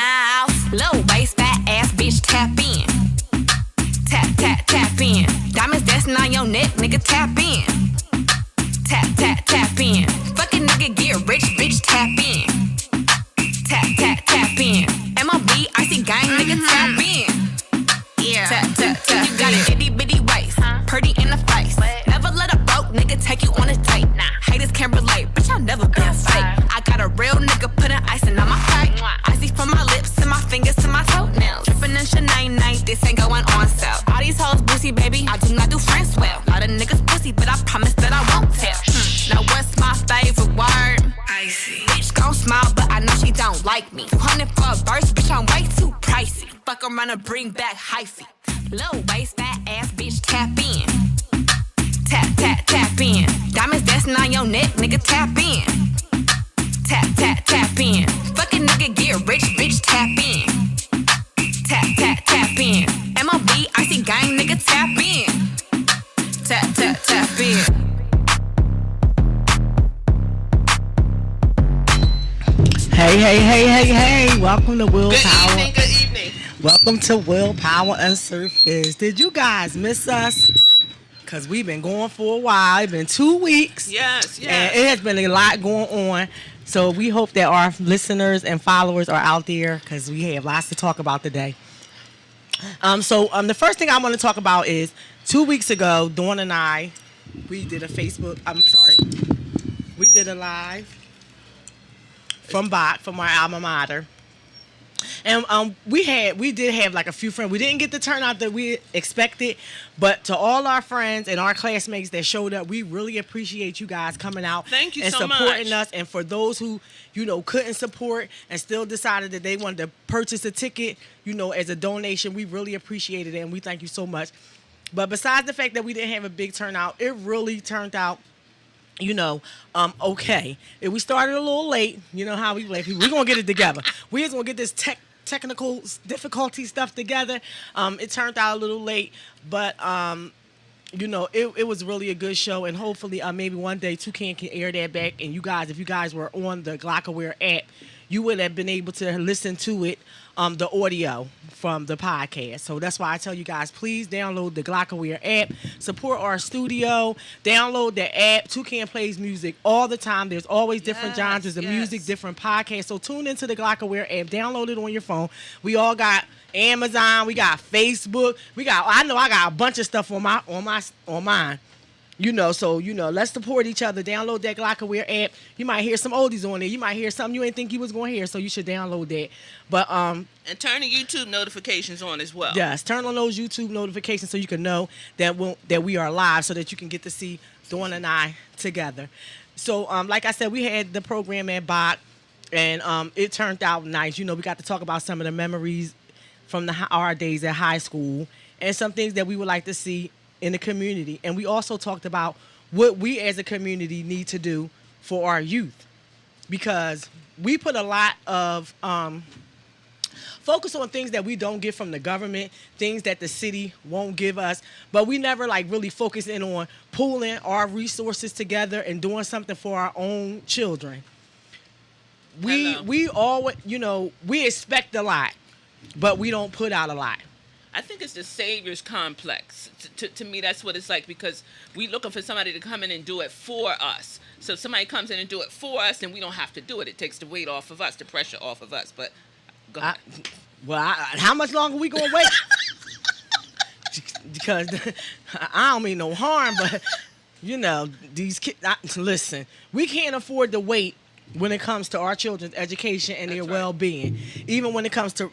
now. Low waist, fat ass bitch, tap in. Tap, tap, tap in. Diamonds dancing on your neck, nigga, tap in. Tap, tap, tap in. Fucking nigga, get rich, bitch, tap in. Tap, tap, tap in. MLB, icy gang, nigga, tap in. Yeah. Tap, tap, tap. You got an itty bitty waist, pretty in the face. Never let a broke nigga take you on a date. Haters can't relate, bitch, I've never been fake. I got a real nigga putting icing on my cake. Icy from my lips to my fingers to my toenails. Drippin' in Chanel night, this ain't going on sale. All these hoes boozy, baby, I do not do friends well. Lot of niggas pussy, but I promise that I won't tell. Now what's my favorite word? Icy. Bitch gon' smile, but I know she don't like me. 200 for a verse, bitch, I'm way too pricey. Fuck around and bring back hyphy. Low waist, fat ass bitch, tap in. Tap, tap, tap in. Diamonds dancing on your neck, nigga, tap in. Tap, tap, tap in. Fucking nigga, get rich, bitch, tap in. Tap, tap, tap in. MLB, icy gang, nigga, tap in. Tap, tap, tap in. Hey. Welcome to WillPower. Good evening. Welcome to WillPower UnSurfaced. Did you guys miss us? Because we've been going for a while. It's been 2 weeks. Yes. And it has been a lot going on. So we hope that our listeners and followers are out there because we have lots to talk about today. So the first thing I want to talk about is 2 weeks ago, Dawn and I, we did a we did a live from Bach, from our alma mater. And we did have like a few friends. We didn't get the turnout that we expected, but to all our friends and our classmates that showed up, we really appreciate you guys coming out. Thank you and so supporting much. us. And for those who, couldn't support and still decided that they wanted to purchase a ticket, as a donation, we really appreciated it and we thank you so much. But besides the fact that we didn't have a big turnout, it really turned out okay. If we started a little late, you know how we black people, we're going to get it together. We're just going to get this technical difficulty stuff together. It turned out a little late, but, it was really a good show, and hopefully maybe one day Toucan can air that back, and if you guys were on the Glockaware app, you would have been able to listen to it, the audio from the podcast. So that's why I tell you guys, please download the Glockaware app, support our studio, download the app. Toucan plays music all the time. There's always different genres of music, different podcasts. So tune into the Glockaware app, download it on your phone. We all got Amazon, we got Facebook, I know I got a bunch of stuff on mine. So let's support each other. Download that Glockaware app. You might hear some oldies on there. You might hear something you ain't think you was going to hear, so you should download that. But and turn the YouTube notifications on as well. Yes, turn on those YouTube notifications so you can know that we are live, so that you can get to see Dawn and I together. So like I said, we had the program at Bach, and it turned out nice. We got to talk about some of the memories from our days at high school and some things that we would like to see in the community. And we also talked about what we as a community need to do for our youth, because we put a lot of focus on things that we don't get from the government, things that the city won't give us, but we never really focus in on pooling our resources together and doing something for our own children. We always, we expect a lot, but we don't put out a lot. I think it's the savior's complex. To me, that's what it's like, because we looking for somebody to come in and do it for us. So if somebody comes in and do it for us, then we don't have to do it. It takes the weight off of us, the pressure off of us. But go ahead. How much longer we gonna wait? Because I don't mean no harm, but these kids. Listen, we can't afford to wait when it comes to our children's education and their well-being, even when it comes to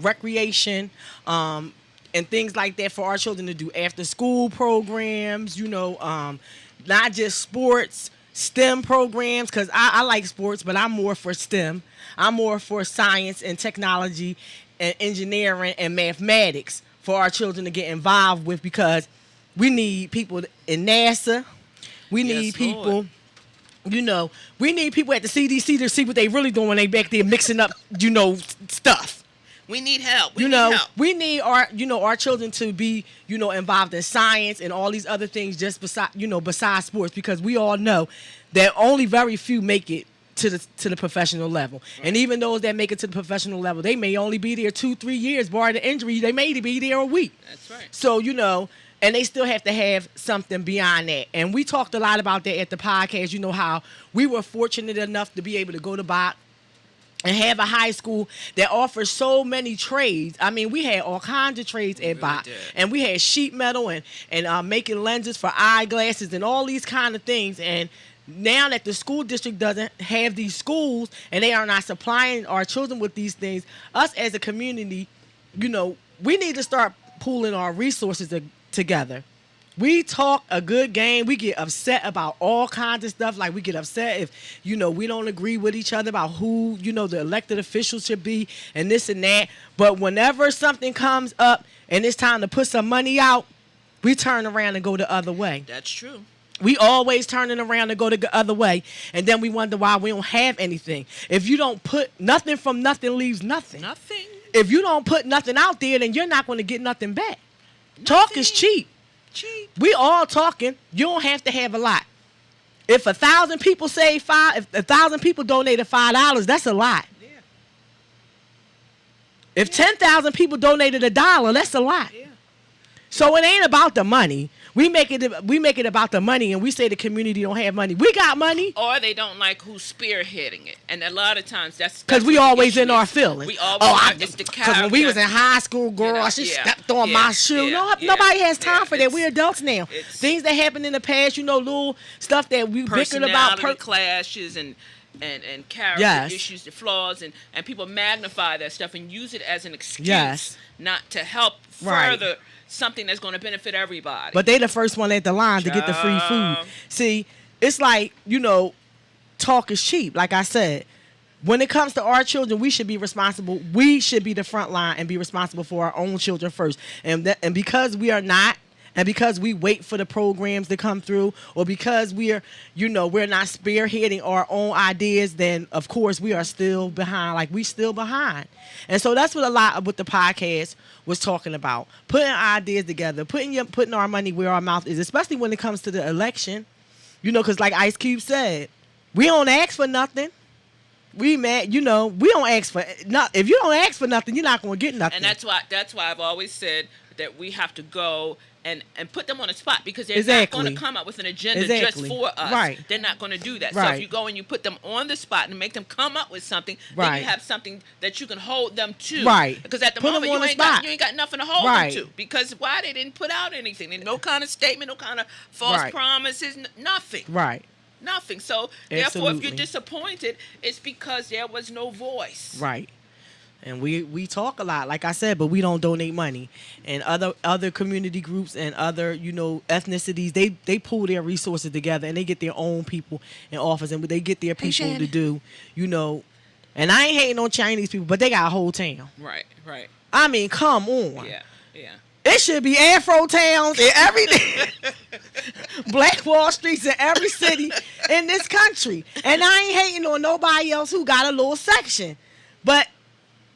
recreation, and things like that for our children to do after-school programs, not just sports, STEM programs, because I like sports, but I'm more for STEM. I'm more for science and technology and engineering and mathematics for our children to get involved with, because we need people in NASA. We need people, we need people at the CDC to see what they really doing when they back there mixing up, stuff. We need help. We need our children to be, involved in science and all these other things just besides sports, because we all know that only very few make it to the professional level. And even those that make it to the professional level, they may only be there 2-3 years, barring the injury. They may be there a week. That's right. So, and they still have to have something beyond that. And we talked a lot about that at the podcast. You know how we were fortunate enough to be able to go to Bach and have a high school that offers so many trades. I mean, we had all kinds of trades at Bach. And we had sheet metal and making lenses for eyeglasses and all these kind of things. And now that the school district doesn't have these schools and they are not supplying our children with these things, us as a community, we need to start pooling our resources together. We talk a good game. We get upset about all kinds of stuff. Like we get upset if, we don't agree with each other about who, the elected officials should be and this and that. But whenever something comes up and it's time to put some money out, we turn around and go the other way. That's true. We always turning around to go the other way, and then we wonder why we don't have anything. If you don't put nothing from nothing leaves nothing. Nothing. If you don't put nothing out there, then you're not going to get nothing back. Talk is cheap. We all talking. You don't have to have a lot. If 1,000 people if 1,000 people donated $5, that's a lot. Yeah. If 10,000 people donated $1, that's a lot. Yeah. So it ain't about the money. We make it about the money, and we say the community don't have money. We got money. Or they don't like who's spearheading it, and a lot of times that's because we always in our feelings. We always it's the character. Because when we was in high school, girl, she stepped on my shoe. Nobody has time for that. We're adults now. Things that happened in the past, little stuff that we bickered about. Personality clashes and character issues, the flaws, and people magnify that stuff and use it as an excuse not to help further something that's going to benefit everybody. But they the first one at the line to get the free food. See, it's like, talk is cheap. Like I said, when it comes to our children, we should be responsible. We should be the front line and be responsible for our own children first. And because we are not, and because we wait for the programs to come through, or because we're not spearheading our own ideas, then of course we are still behind. Like we still behind. And so that's what a lot of what the podcast was talking about. Putting ideas together, putting our money where our mouth is, especially when it comes to the election. Because like Ice Cube said, we don't ask for nothing. We mad, we don't ask for nothing. If you don't ask for nothing, you're not going to get nothing. And that's why I've always said that we have to go and put them on the spot, because they're not going to come up with an agenda just for us. Right. They're not going to do that. Right. So if you go and you put them on the spot and make them come up with something, then you have something that you can hold them to. Right. Because at the moment you ain't got nothing to hold them to. Because why? They didn't put out anything. There's no kind of statement, no kind of false promises, nothing. Right. Nothing. So therefore, if you're disappointed, it's because there was no voice. Right. And we talk a lot, like I said, but we don't donate money. And other community groups and other, ethnicities, they pull their resources together and they get their own people in office and they get their people to do, And I ain't hating on Chinese people, but they got a whole town. Right. I mean, come on. Yeah. It should be Afro towns in every Black Wall Streets in every city in this country. And I ain't hating on nobody else who got a little section. But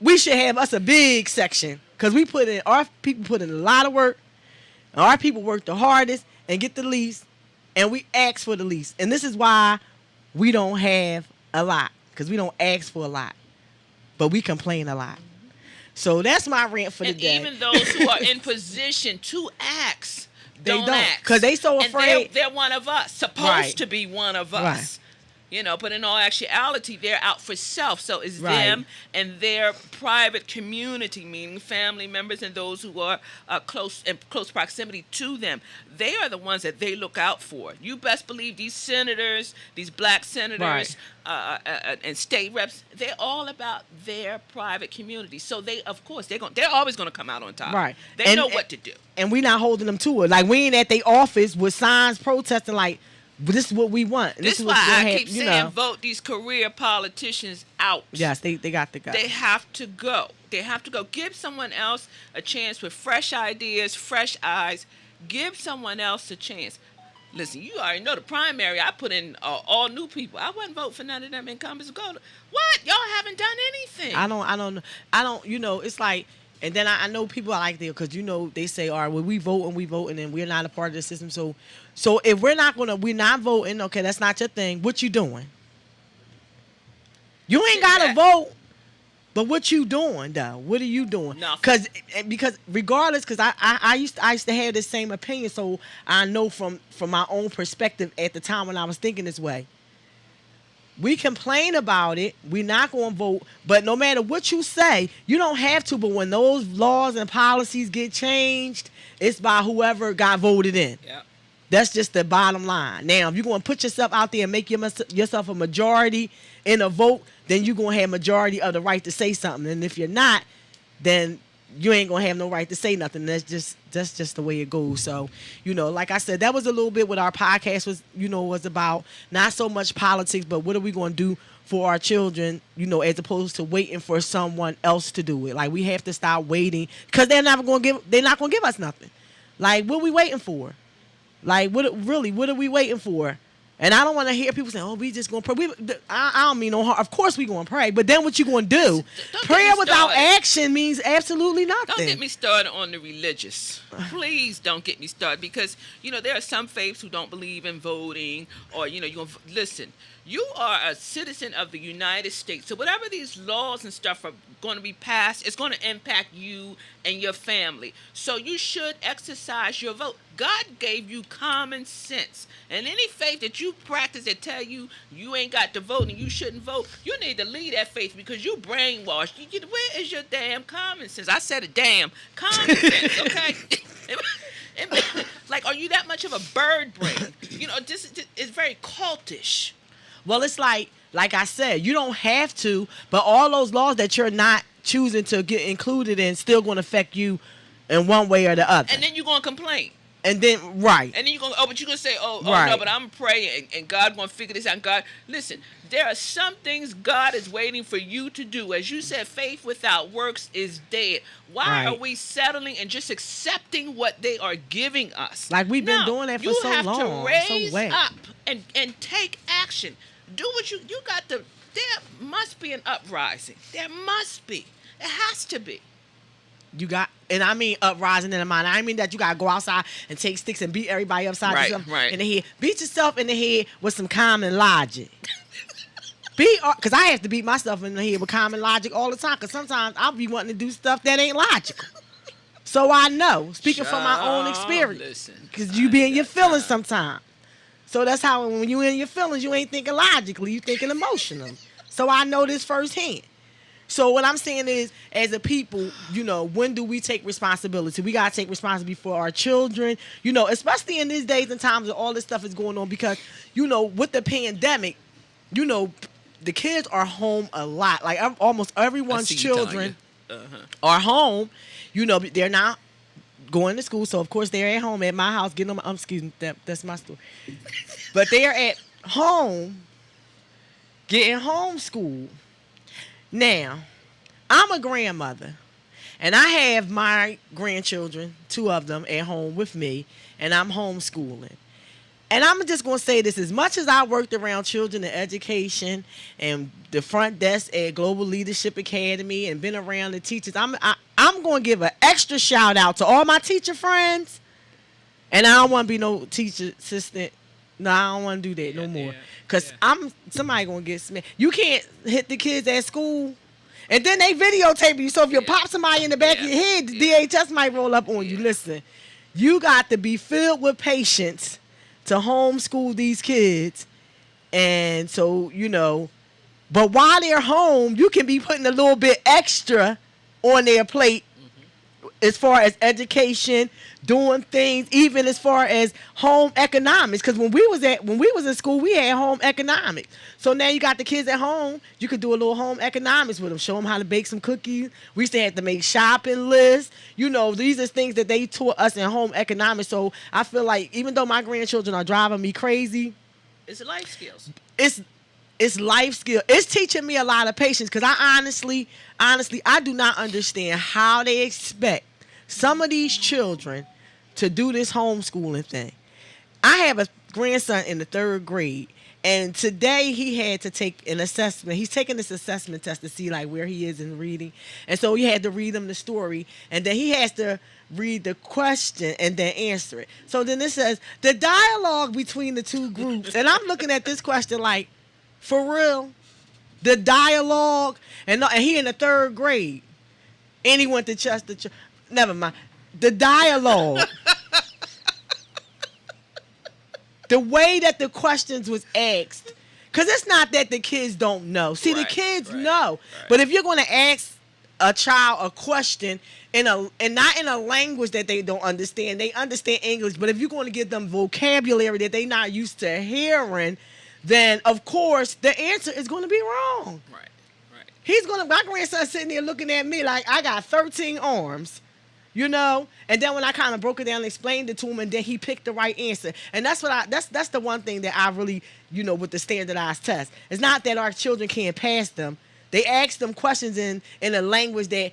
we should have us a big section, because our people put in a lot of work. Our people work the hardest and get the least, and we ask for the least. And this is why we don't have a lot, because we don't ask for a lot, but we complain a lot. So that's my rant for the day. And even those who are in position to ask, don't ask. Because they so afraid. And they're one of us, supposed to be one of us. But in all actuality, they're out for self. So it's them and their private community, meaning family members and those who are close proximity to them. They are the ones that they look out for. You best believe these senators, these black senators, and state reps, they're all about their private community. So they're always going to come out on top. Right. They know what to do. And we're not holding them to it. Like, we ain't at their office with signs protesting like, this is what we want. This is why I keep saying vote these career politicians out. Yes, they got to go. They have to go. Give someone else a chance with fresh ideas, fresh eyes. Give someone else a chance. Listen, you already know the primary. I put in all new people. I wouldn't vote for none of them incumbents. What? Y'all haven't done anything. I don't. It's like. And then I know people are like that because, they say, all right, well, we vote and then we're not a part of the system. So if we're not voting, okay, that's not your thing. What you doing? You ain't Sit got to back. vote. But what you doing though? What are you doing? Nothing. Because regardless, because I used to have this same opinion, so I know from my own perspective at the time when I was thinking this way. We complain about it. We're not going to vote. But no matter what you say, you don't have to. But when those laws and policies get changed, it's by whoever got voted in. Yeah. That's just the bottom line. Now, if you're going to put yourself out there and make yourself a majority in a vote, then you're going to have majority of the right to say something. And if you're not, then you ain't going to have no right to say nothing. That's just the way it goes. So, like I said, that was a little bit what our podcast was about. Not so much politics, but what are we going to do for our children, as opposed to waiting for someone else to do it. Like, we have to stop waiting because they're not going to give us nothing. Like, what are we waiting for? Like, what are we waiting for? And I don't want to hear people saying, "Oh, we just gonna pray." I don't mean no harm. Of course we gonna pray, but then what you gonna do? Prayer without action means absolutely nothing. Don't get me started on the religious. Please don't get me started because there are some faiths who don't believe in voting or you gonna listen. You are a citizen of the United States, so whatever these laws and stuff are going to be passed, it's going to impact you and your family. So you should exercise your vote. God gave you common sense. And any faith that you practice that tell you you ain't got to vote and you shouldn't vote, you need to leave that faith because you brainwashed. Where is your damn common sense? I said a damn common sense, okay? Like, are you that much of a bird brain? This is very cultish. Well, it's like I said, you don't have to, but all those laws that you're not choosing to get included in still going to affect you in one way or the other. And then you're going to complain. And then, right. And then you're going to, but you're going to say, right. No, but I'm praying and God going to figure this out. God, listen, there are some things God is waiting for you to do. As you said, faith without works is dead. Why are we settling and just accepting what they are giving us? Like we've been doing that for so long. You have to raise up and take action. Do what you got to. There must be an uprising. There must be. It has to be. And I mean uprising in the mind. I mean that you got to go outside and take sticks and beat everybody upside in the head. Beat yourself in the head with some common logic. Because I have to beat myself in the head with common logic all the time. Because sometimes I'll be wanting to do stuff that ain't logical. So I know, speaking from my own experience. Because you be in your feelings sometimes. So that's how when you in your feelings, you ain't thinking logically, you thinking emotionally. So I know this firsthand. So what I'm saying is, as a people, when do we take responsibility? We got to take responsibility for our children, especially in these days and times that all this stuff is going on because, with the pandemic, the kids are home a lot. Like almost everyone's children are home. They're not going to school, so of course they're at home at my house getting them. Excuse me, that's my story. But they are at home getting homeschooled. Now, I'm a grandmother, and I have my grandchildren, 2 of them, at home with me, and I'm homeschooling. And I'm just going to say this, as much as I worked around children and education and the front desk at Global Leadership Academy and been around the teachers, I'm going to give an extra shout out to all my teacher friends. And I don't want to be no teacher assistant. No, I don't want to do that no more. Because somebody going to get smacked. You can't hit the kids at school. And then they videotape you. So if you pop somebody in the back of your head, the DHS might roll up on you. Listen, you got to be filled with patience to homeschool these kids. And so, but while they're home, you can be putting a little bit extra on their plate as far as education, doing things, even as far as home economics. Because when we was in school, we had home economics. So now you got the kids at home. You could do a little home economics with them. Show them how to bake some cookies. We used to have to make shopping lists. These are things that they taught us in home economics. So I feel like even though my grandchildren are driving me crazy, it's life skills. It's life skill. It's teaching me a lot of patience because I honestly, I do not understand how they expect some of these children to do this homeschooling thing. I have a grandson in the 3rd grade, and today he had to take an assessment. He's taking this assessment test to see like where he is in reading. And so he had to read him the story, and then he has to read the question and then answer it. So then it says, the dialogue between the 2 groups. And I'm looking at this question like, for real? The dialogue, and he in the 3rd grade, and he went to Chester. Never mind. The dialogue, the way that the questions was asked, because it's not that the kids don't know. See, the kids know, but if you're going to ask a child a question and not in a language that they don't understand, they understand English, but if you're going to give them vocabulary that they're not used to hearing, then of course the answer is going to be wrong. Right. My grandson's sitting there looking at me like I got 13 arms, and then when I kind of broke it down and explained it to him, and then he picked the right answer. And that's the one thing that I really, with the standardized test. It's not that our children can't pass them. They ask them questions in a language that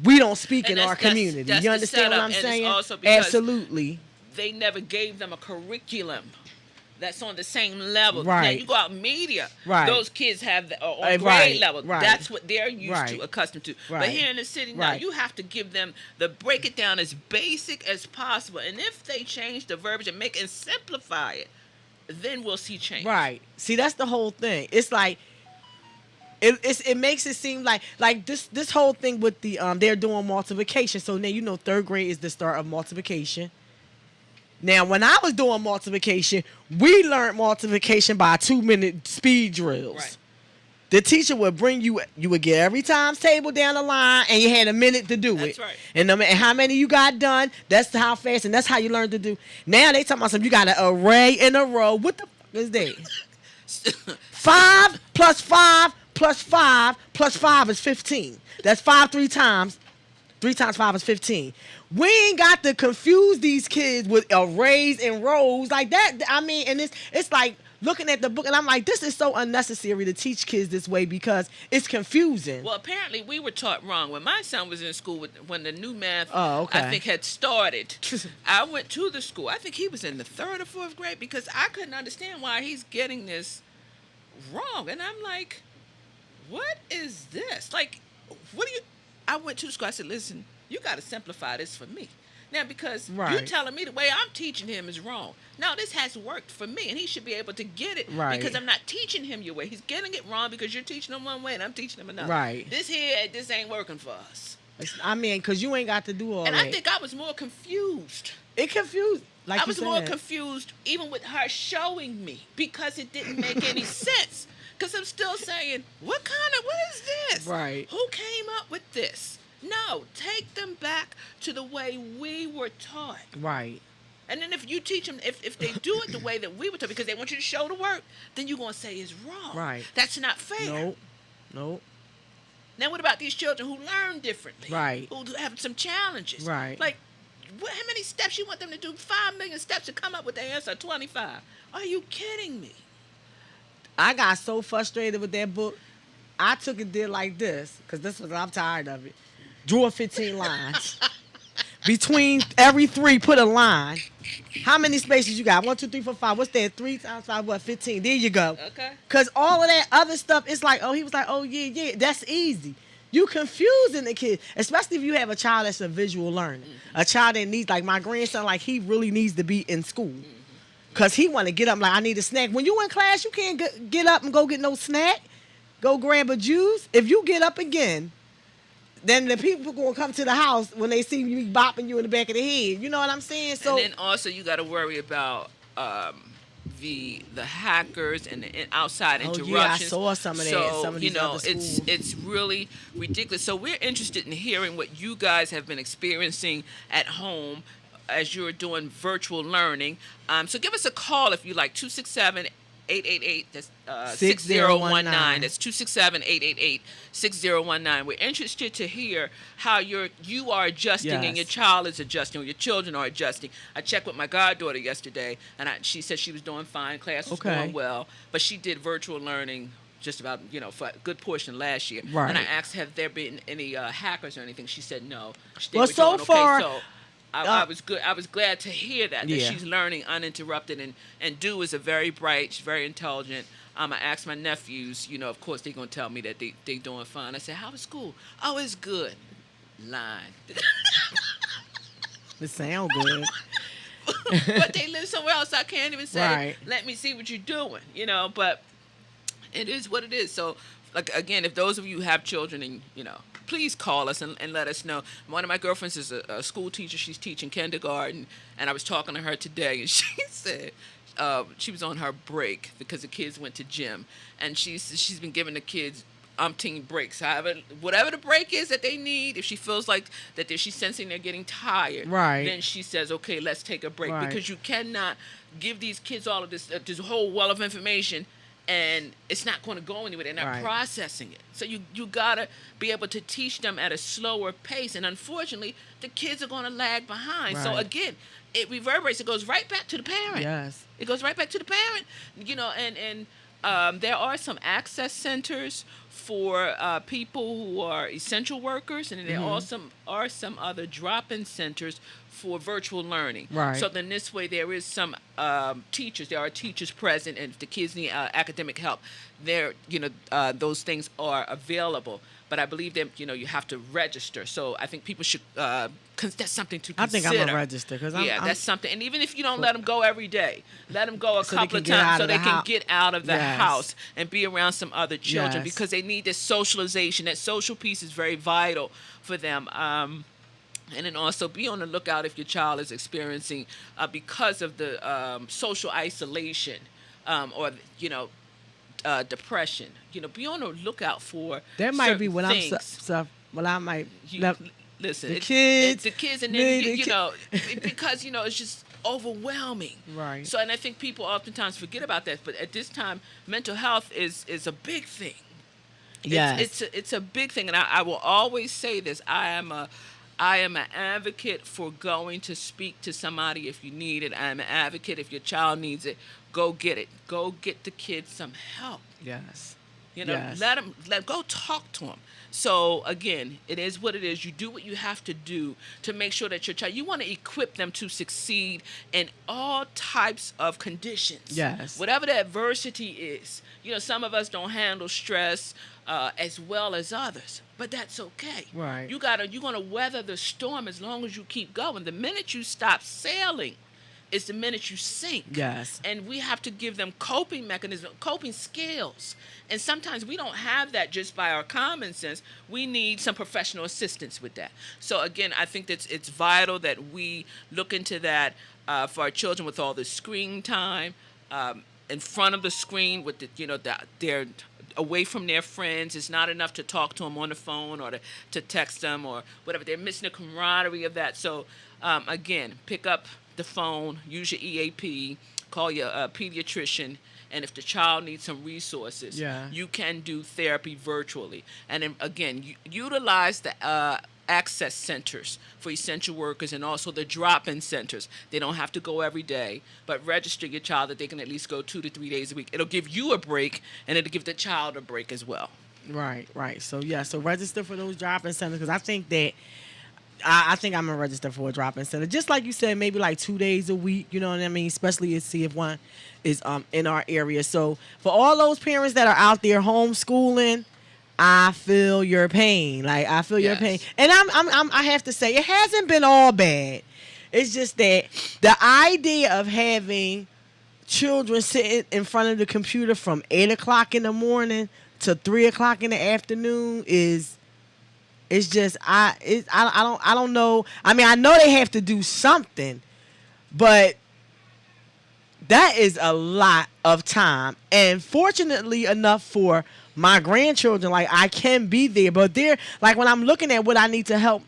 we don't speak in our community. That's you understand what I'm saying? Absolutely. They never gave them a curriculum that's on the same level. Right. Now, you go out media, those kids have on grade right. level. Right. That's what they're used to, accustomed to. Right. But here in the city now, you have to give them break it down as basic as possible. And if they change the verbiage and simplify it, then we'll see change. Right. See, that's the whole thing. It's like, it makes it seem like this whole thing with the they're doing multiplication. So now 3rd grade is the start of multiplication. Now, when I was doing multiplication, we learned multiplication by 2-minute speed drills. Right. The teacher would bring you would get every times table down the line, and you had a minute to do it. That's right. And no matter how many you got done, that's how fast, and that's how you learn to do. Now they talking about something, you got an array in a row. What the fuck is that? 5 plus 5 plus 5 plus 5 is 15. That's 5 3 times. 3 times 5 is 15. We ain't got to confuse these kids with arrays and rows like that. I mean, and it's like looking at the book, and I'm like, this is so unnecessary to teach kids this way because it's confusing. Well, apparently we were taught wrong. When my son was in school, when the new math, okay. I think, had started, I went to the school. I think he was in the 3rd or 4th grade because I couldn't understand why he's getting this wrong. And I'm like, what is this? Like, I went to the school. I said, listen, you got to simplify this for me. Now, because you're telling me the way I'm teaching him is wrong. Now, this has worked for me, and he should be able to get it because I'm not teaching him your way. He's getting it wrong because you're teaching him one way, and I'm teaching him another. Right. This ain't working for us. I mean, because you ain't got to do all and that. And I think I was more confused. It confused. Like I was more confused even with her showing me because it didn't make any sense. Because I'm still saying, what is this? Right. Who came up with this? No, take them back to the way we were taught. Right. And then if you teach them, if they do it the way that we were taught, because they want you to show the work, then you're going to say it's wrong. Right. That's not fair. Nope. Now, what about these children who learn differently? Right. Who have some challenges? Right. Like, how many steps you want them to do? 5 million steps to come up with the answer 25. Are you kidding me? I got so frustrated with that book. I took it there like this, because I'm tired of it. Drew 15 lines. Between every 3, put a line. How many spaces you got? 1, 2, 3, 4, 5. What's that? 3 times 5, what? 15. There you go. Okay. Because all of that other stuff, it's like, he was like, yeah, that's easy. You confusing the kid, especially if you have a child that's a visual learner. Mm-hmm. A child that needs, like my grandson, like he really needs to be in school. Mm-hmm. Because he want to get up like, I need a snack. When you in class, you can't get up and go get no snack. Go grab a juice. If you get up again, then the people going to come to the house when they see you bopping you in the back of the head. You know what I'm saying? So, and then also you got to worry about the hackers and the outside interruptions. Yeah, I saw some of that. So, some of these other schools. it's really ridiculous. So we're interested in hearing what you guys have been experiencing at home as you're doing virtual learning. So give us a call if you like, 267-888, that's 6019. That's 267-888-6019. We're interested to hear how you are adjusting and your child is adjusting, or your children are adjusting. I checked with my goddaughter yesterday, and she said she was doing fine. Class was going well, but she did virtual learning just about, for a good portion last year. Right. And I asked, have there been any hackers or anything? She said no. Well, so far... So I was good. I was glad to hear that she's learning uninterrupted, and Du is a very bright, she's very intelligent. I asked my nephews, of course they're gonna tell me that they doing fine. I said, how was school? Oh, it's good. Lying. It sound good. But they live somewhere else. I can't even say, right. Let me see what you're doing. But it is what it is. So like, again, if those of you who have children, and please call us and let us know. One of my girlfriends is a school teacher. She's teaching kindergarten, and I was talking to her today, and she said she was on her break because the kids went to gym, and she's been giving the kids umpteen breaks. However, whatever the break is that they need, if she feels like that she's sensing they're getting tired, right, then she says, okay, let's take a break, right, because you cannot give these kids all of this whole well of information, and it's not going to go anywhere. They're not right, processing it. So you gotta be able to teach them at a slower pace, and unfortunately, the kids are going to lag behind. Right. So again, it reverberates. It goes right back to the parent. Yes. It goes right back to the parent. And there are some access centers for people who are essential workers, and there also are some other drop-in centers for virtual learning. Right. So then this way there is some teachers. There are teachers present, and if the kids need academic help, those things are available. But I believe that you have to register. So I think people should. That's something to consider. I think I'm gonna register because that's something. And even if you don't let them go every day, let them go a couple of get times out so of they the can house. get out of the Yes. house and be around some other children, Yes. because they need this socialization. That social piece is very vital for them. And then also be on the lookout if your child is experiencing, because of the social isolation, or depression. Be on the lookout for. There might be certain when things. I might. Listen, the kids, the kids, and then because it's just overwhelming. Right. So, and I think people oftentimes forget about that. But at this time, mental health is a big thing. Yes. It's a big thing, and I will always say this: I am an advocate for going to speak to somebody if you need it. I am an advocate if your child needs it. Go get it. Go get the kids some help. Yes. Yes. Go talk to them. So again, it is what it is. You do what you have to do to make sure that your child, you want to equip them to succeed in all types of conditions. Yes. Whatever the adversity is. Some of us don't handle stress as well as others, but that's okay. Right. You're going to weather the storm as long as you keep going. The minute you stop sailing, it's the minute you sink. Yes. And we have to give them coping mechanisms, coping skills. And sometimes we don't have that just by our common sense. We need some professional assistance with that. So again, I think that it's vital that we look into that for our children with all the screen time, in front of the screen with they're away from their friends. It's not enough to talk to them on the phone or to text them or whatever. They're missing the camaraderie of that. So again, pick up the phone, use your EAP, call your pediatrician, and if the child needs some resources, you can do therapy virtually. And then again, utilize the access centers for essential workers and also the drop-in centers. They don't have to go every day, but register your child that they can at least go 2 to 3 days a week. It'll give you a break, and it'll give the child a break as well. Right. So so register for those drop-in centers, because I think that I think I'm gonna register for a drop-in center, just like you said, maybe like 2 days a week. You know what I mean? Especially to see if one is in our area. So for all those parents that are out there homeschooling, I feel your pain. Like, I feel your pain, and I have to say, it hasn't been all bad. It's just that the idea of having children sitting in front of the computer from 8 o'clock in the morning to 3 o'clock in the afternoon is. It's just I don't know. I mean, I know they have to do something, but that is a lot of time. And fortunately enough for my grandchildren, like, I can be there. But they're like, when I'm looking at what I need to help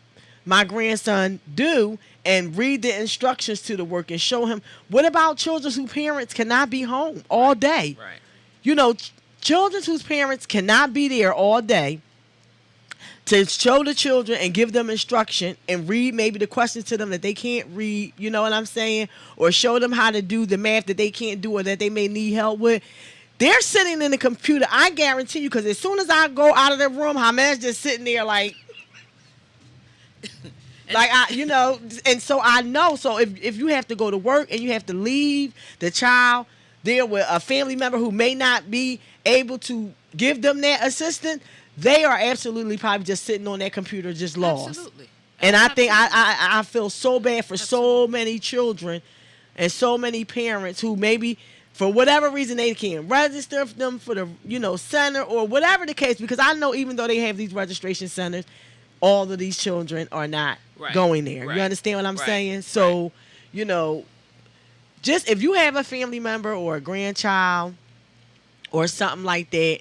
my grandson do and read the instructions to the work and show him, what about children whose parents cannot be home all day? Right. Children whose parents cannot be there all day, to show the children and give them instruction and read maybe the questions to them that they can't read, you know what I'm saying? Or show them how to do the math that they can't do or that they may need help with. They're sitting in the computer, I guarantee you, because as soon as I go out of the room, Hamad's just sitting there like, and so I know. So if you have to go to work and you have to leave the child there with a family member who may not be able to give them that assistance, they are absolutely probably just sitting on that computer just lost. Absolutely. And I think I feel so bad for so many children and so many parents who maybe for whatever reason they can't register them for the center or whatever the case, because I know even though they have these registration centers, all of these children are not going there. You understand what I'm saying? So, just if you have a family member or a grandchild or something like that,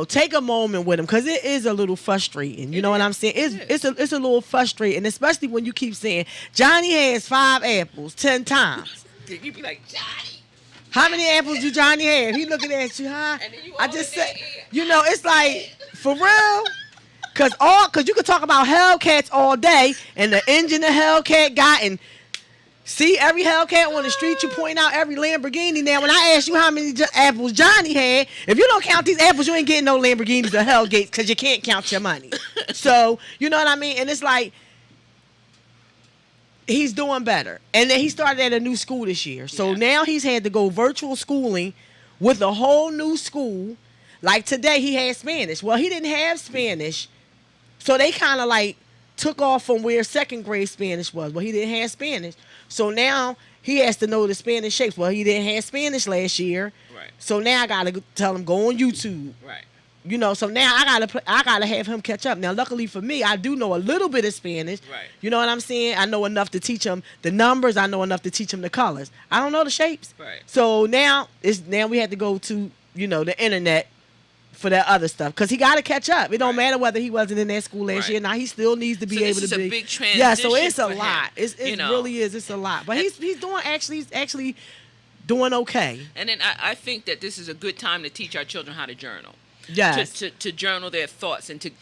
take a moment with them, because it is a little frustrating. You know what I'm saying? It's a little frustrating, especially when you keep saying Johnny has 5 apples 10 times. You be like, Johnny, how many apples do Johnny have? He looking at you, huh? And then you I just said, ear. It's like, for real. Cause you could talk about Hellcats all day and the engine the Hellcat got, and see every Hellcat on the street. You point out every Lamborghini. Now, when I ask you how many apples Johnny had, if you don't count these apples, you ain't getting no Lamborghinis or Hellgates, because you can't count your money. So, you know what I mean? And it's like, he's doing better. And then he started at a new school this year. So now he's had to go virtual schooling with a whole new school. Like today, he had Spanish. Well, he didn't have Spanish. So they kind of like took off from where second grade Spanish was. Well, he didn't have Spanish. So now he has to know the Spanish shapes. Well, he didn't have Spanish last year. Right. So now I got to tell him, go on YouTube. Right. So now I gotta have him catch up. Now, luckily for me, I do know a little bit of Spanish. Right. You know what I'm saying? I know enough to teach him the numbers. I know enough to teach him the colors. I don't know the shapes. Right. So now we have to go to the internet for that other stuff, because he got to catch up. It don't matter whether he wasn't in that school last year. Now he still needs to be able to be. This is a big transition. Yeah, so it's a for lot. him, It really is. It's a lot. But he's actually doing okay. And then I think that this is a good time to teach our children how to journal. Yes. To journal their thoughts and to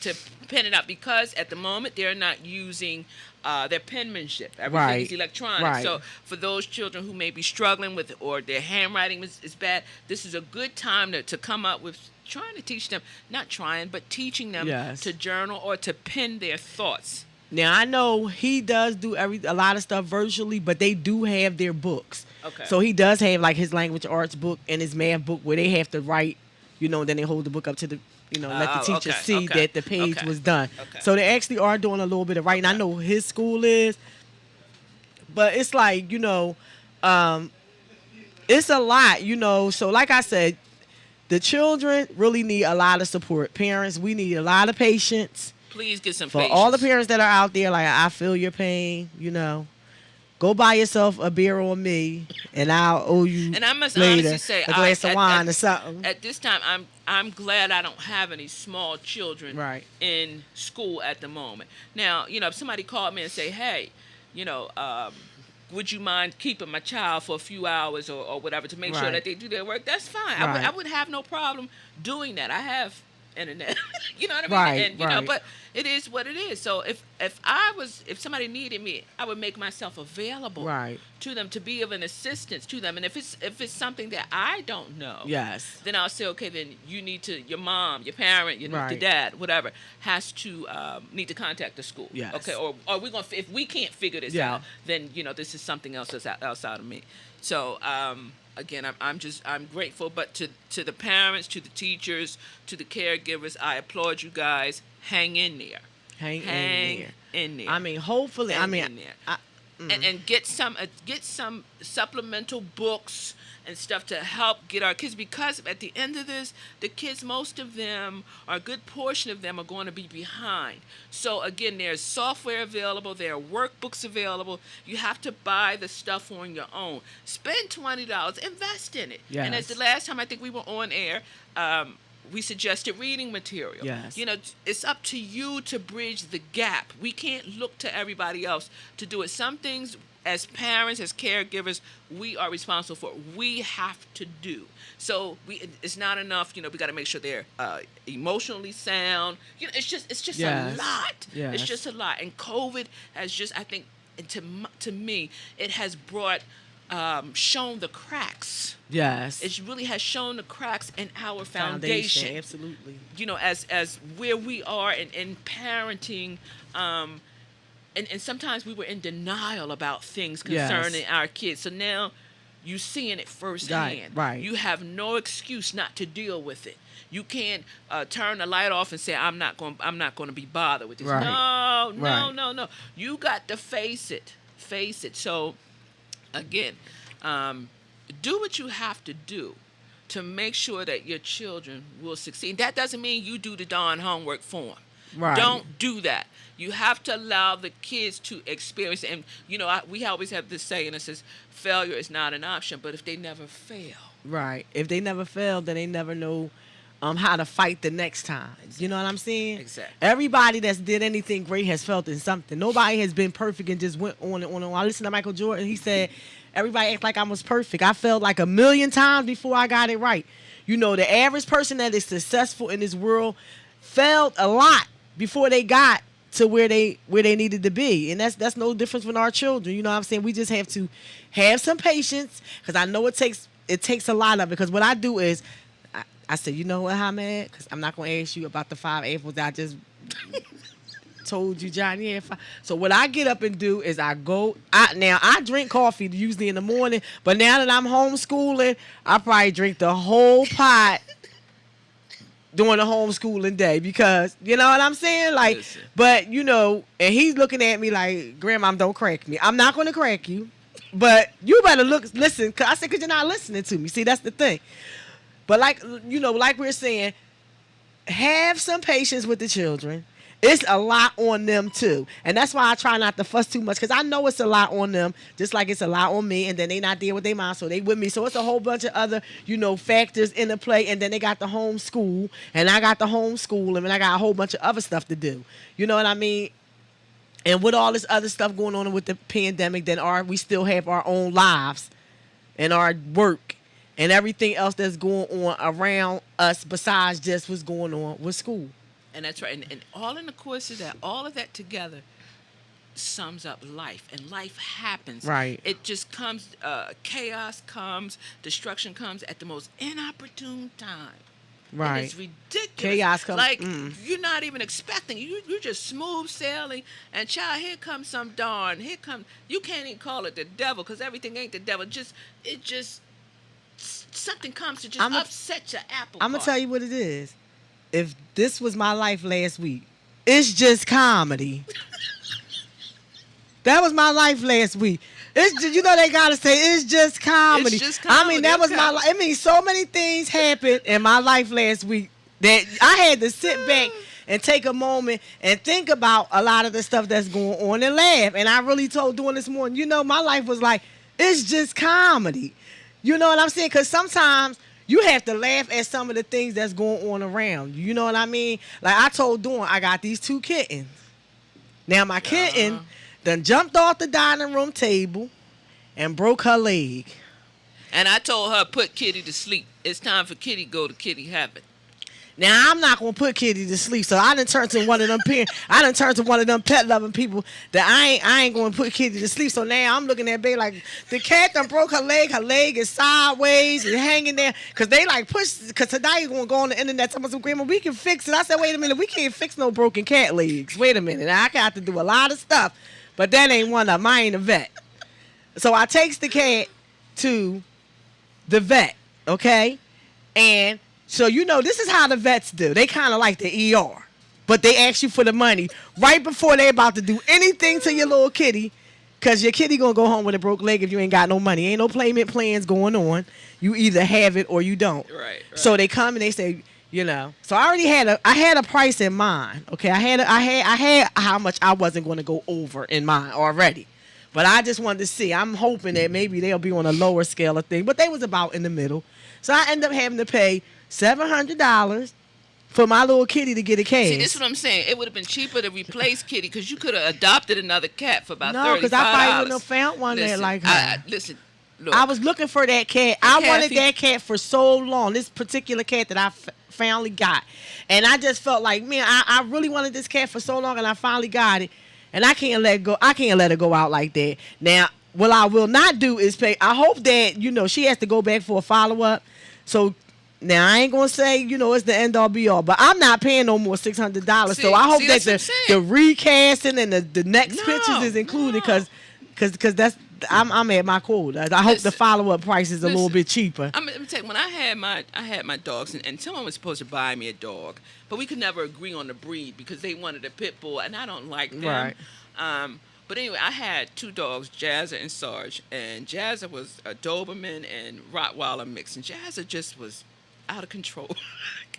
pen it out, because at the moment they're not using their penmanship. Everything is electronic. Right. So for those children who may be struggling with, or their handwriting is bad, this is a good time to come up with trying to teach them, but teaching them to journal or to pen their thoughts. Now, I know he does do a lot of stuff virtually, but they do have their books. Okay. So he does have like his language arts book and his math book, where they have to write, then they hold the book up to the, let the teacher see that the page was done. Okay. So they actually are doing a little bit of writing. I know his school is, but it's like, it's a lot, So like I said, the children really need a lot of support. Parents, we need a lot of patience. Please get some for patience. all the parents that are out there. Like, I feel your pain. Go buy yourself a beer on me, and I'll owe you. And I must later honestly say, a glass of wine or something. At this time, I'm glad I don't have any small children in school at the moment. Now, if somebody called me and say, hey, would you mind keeping my child for a few hours or whatever to make sure that they do their work? That's fine. I would have no problem doing that. I have internet. You know what I mean? And but it is what it is. So if somebody needed me, I would make myself available to them to be of an assistance to them. And if it's something that I don't know, then I'll say, okay, then you need to, your mom, your parent, the dad, whatever, has to need to contact the school. Yes. Okay, or we're gonna, if we can't figure this out, then this is something else that's outside of me. So again, I'm grateful, but to the parents, to the teachers, to the caregivers, I applaud you guys. Hang in there. Hang in there. I mean, hopefully, and get some supplemental books and stuff to help get our kids, because at the end of this, the kids, most of them, or a good portion of them, are going to be behind. So again, there's software available, there are workbooks available. You have to buy the stuff on your own. Spend $20, invest in it. Yes. And as the last time I think we were on air, we suggested reading material. Yes. It's up to you to bridge the gap. We can't look to everybody else to do it. Some things, as parents, as caregivers, we are responsible for. We have to do. So it's not enough. We got to make sure they're emotionally sound. It's just a lot. Yes. It's just a lot. And COVID has just, I think, to me, it has brought, shown the cracks. Yes. It really has shown the cracks in our foundation. Absolutely. As where we are in parenting, and sometimes we were in denial about things concerning our kids. So now you're seeing it firsthand. Right. You have no excuse not to deal with it. You can't turn the light off and say, I'm not going to be bothered with this. Right. No. You got to face it. So again, do what you have to do to make sure that your children will succeed. That doesn't mean you do the darn homework for them. Right. Don't do that. You have to allow the kids to experience. And, we always have this saying that says failure is not an option, but if they never fail. Right. If they never fail, then they never know how to fight the next time. Exactly. You know what I'm saying? Exactly. Everybody that's did anything great has felt in something. Nobody has been perfect and just went on and on and on. I listened to Michael Jordan. He said, everybody act like I was perfect. I failed like 1,000,000 times before I got it right. The average person that is successful in this world failed a lot before they got to where they needed to be. And that's no difference with our children. You know what I'm saying? We just have to have some patience, because I know it takes a lot of it. Because what I do is, I said, you know what, Hamed? Because I'm not going to ask you about the 5 apples that I just told you Johnny had 5. So what I get up and do is I drink coffee usually in the morning, but now that I'm homeschooling, I probably drink the whole pot during the homeschooling day, because, you know what I'm saying? Like, listen. But, and he's looking at me like, Grandma, don't crack me. I'm not going to crack you, but you better listen. Cause I said, because you're not listening to me. See, that's the thing. But like we're saying, have some patience with the children. It's a lot on them too. And that's why I try not to fuss too much, because I know it's a lot on them, just like it's a lot on me. And then they not there with their mom, so they with me. So it's a whole bunch of other, factors in the play. And then they got the homeschool, and I got the homeschool, and I got a whole bunch of other stuff to do. You know what I mean? And with all this other stuff going on with the pandemic, we still have our own lives and our work and everything else that's going on around us besides just what's going on with school. And that's right. And all in the course of that, all of that together sums up life. And life happens. Right. It just comes, chaos comes, destruction comes at the most inopportune time. Right. And it's ridiculous. Chaos comes. Like, you're not even expecting. You're just smooth sailing. And child, here comes you can't even call it the devil, because everything ain't the devil. Something comes to just upset your apple cart. I'm going to tell you what it is. If this was my life last week, it's just comedy. That was my life last week. It's just, they got to say, it's just comedy. It's just comedy. I mean, that was my life. I mean, so many things happened in my life last week that I had to sit back and take a moment and think about a lot of the stuff that's going on and laugh. And I really told doing this morning, my life was like, it's just comedy. You know what I'm saying? Because sometimes you have to laugh at some of the things that's going on around you. You know what I mean? Like I told Dawn, I got these 2 kittens. Now my kitten done jumped off the dining room table and broke her leg. And I told her, put Kitty to sleep. It's time for Kitty go to Kitty heaven. Now I'm not gonna put Kitty to sleep, so I done turned to one of them pet loving people that I ain't gonna put Kitty to sleep. So now I'm looking at Babe like the cat done broke her leg is sideways and hanging there, cause they like push, cause today gonna go on the internet telling some Grandma, we can fix it. I said, wait a minute, we can't fix no broken cat legs. Wait a minute, I got to do a lot of stuff, but that ain't one of them. I ain't a vet. So I takes the cat to the vet, okay? And so, this is how the vets do. They kind of like the ER, but they ask you for the money right before they about to do anything to your little kitty, because your kitty going to go home with a broke leg if you ain't got no money. Ain't no payment plans going on. You either have it or you don't. Right. So they come and they say, So I already had a price in mind. Okay, I had how much I wasn't going to go over in mind already. But I just wanted to see. I'm hoping that maybe they'll be on a lower scale of thing. But they was about in the middle. So I ended up having to pay $700 for my little kitty to get a cage. See, this is what I'm saying. It would have been cheaper to replace Kitty, because you could have adopted another cat for about $35. No, because I probably wouldn't have found one that like her. Listen, look. I was looking for that cat. I wanted that cat for so long. This particular cat that I finally got. And I just felt like, man, I really wanted this cat for so long, and I finally got it. And I can't let it go. I can't let it go out like that. Now, what I will not do is pay. I hope that, she has to go back for a follow-up. So now I ain't gonna say, it's the end all be all, but I'm not paying no more $600. So I hope that the recasting and the next pictures is included, because that's I'm at my quota. I hope the follow up price is a little bit cheaper. I'm gonna tell you, when I had my dogs, and someone was supposed to buy me a dog, but we could never agree on the breed because they wanted a pit bull, and I don't like them. Right. But anyway, I had 2 dogs, Jazza and Sarge, and Jazza was a Doberman and Rottweiler mix, and Jazza just was out of control.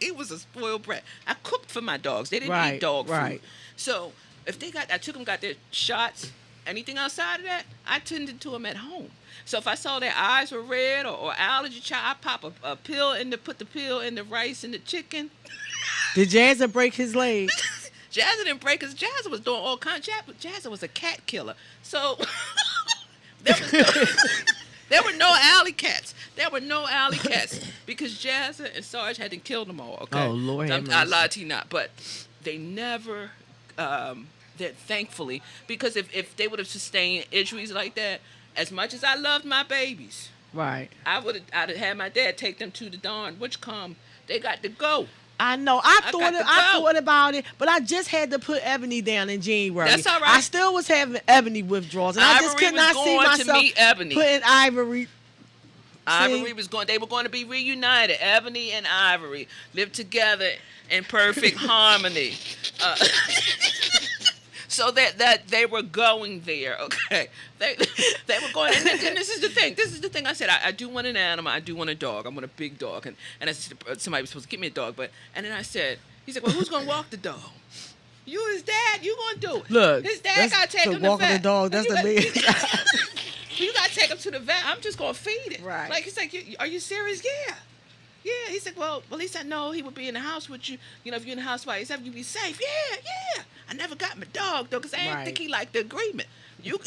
He was a spoiled brat. I cooked for my dogs. They didn't eat dog food. So if I took them, got their shots, anything outside of that, I tended to them at home. So if I saw their eyes were red or allergy child, I pop a pill put the pill in the rice and the chicken. Did Jazza break his leg? Jazza didn't break his. Jazza was doing all kinds. Jazza was a cat killer. So there were no alley cats. Because Jazza and Sarge hadn't killed them all. Okay. Oh Lord, I lied to you not, but they never. That thankfully, because if they would have sustained injuries like that, as much as I loved my babies, right, I'd have had my dad take them to the darn witchcom. They got to go. I know. I thought about it, but I just had to put Ebony down in January. That's all right. I still was having Ebony withdrawals, and I just could not see myself putting Ivory. Ivory was going. They were going to be reunited. Ebony and Ivory lived together in perfect harmony. So that they were going there, okay? They were going, and this is the thing. This is the thing I said. I do want an animal. I do want a dog. I want a big dog. And I said, somebody was supposed to get me a dog, and then I said, he said, well, who's gonna walk the dog? You, his dad. You gonna do it? Look, his dad gotta take him to the walking vet. the dog. That's the man. You gotta take him to the vet. I'm just gonna feed it. Right. Like he's like, are you serious? Yeah. Yeah, he said, well, he said, no, he would be in the house with you. You know, if you're in the house by yourself, you'd be safe. Yeah. I never got my dog, though, because I didn't think he liked the agreement. You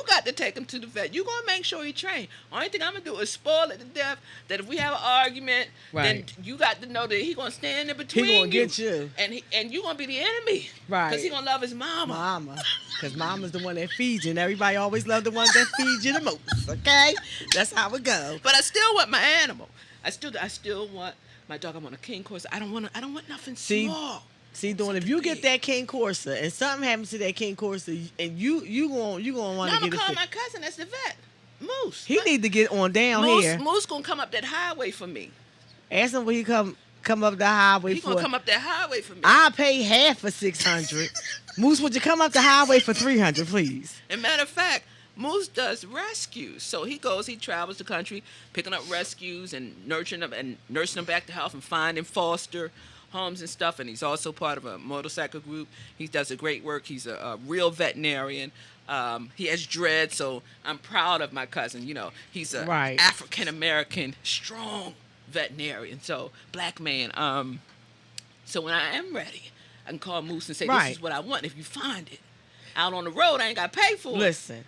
got to take him to the vet. You going to make sure he trained. Only thing I'm going to do is spoil it to death, that if we have an argument, then you got to know that he going to stand in between you. He going to get you. And you going to be the enemy. Right. Because he going to love his mama. Because mama's the one that feeds you, and everybody always love the ones that feed you the most, okay? That's how it goes. But I still want my animal. I still want my dog. I want a King Corso. I don't want nothing small. See, Dawn, if you get that King Corso and something happens to that King Corso, and you gonna want to get it. I'm gonna call my cousin. That's the vet, Moose. He need to get on down here. Moose gonna come up that highway for me. Ask him when he come up the highway. He gonna come up that highway for me. I'll pay half for 600. Moose, would you come up the highway for 300, please? As a matter of fact, Moose does rescues. So he travels the country, picking up rescues and nurturing them and nursing them back to health and finding foster homes and stuff. And he's also part of a motorcycle group. He does a great work. He's a real veterinarian. He has dreads, so I'm proud of my cousin. You know, he's a African-American, strong veterinarian. So, black man. So when I am ready, I can call Moose and say, this is what I want. If you find it out on the road, I ain't got to pay for it. Listen.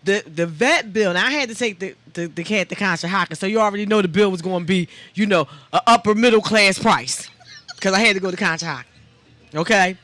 The vet bill, now I had to take the cat to Conshohocken, so you already know the bill was going to be, an upper middle class price, because I had to go to Conshohocken. Okay?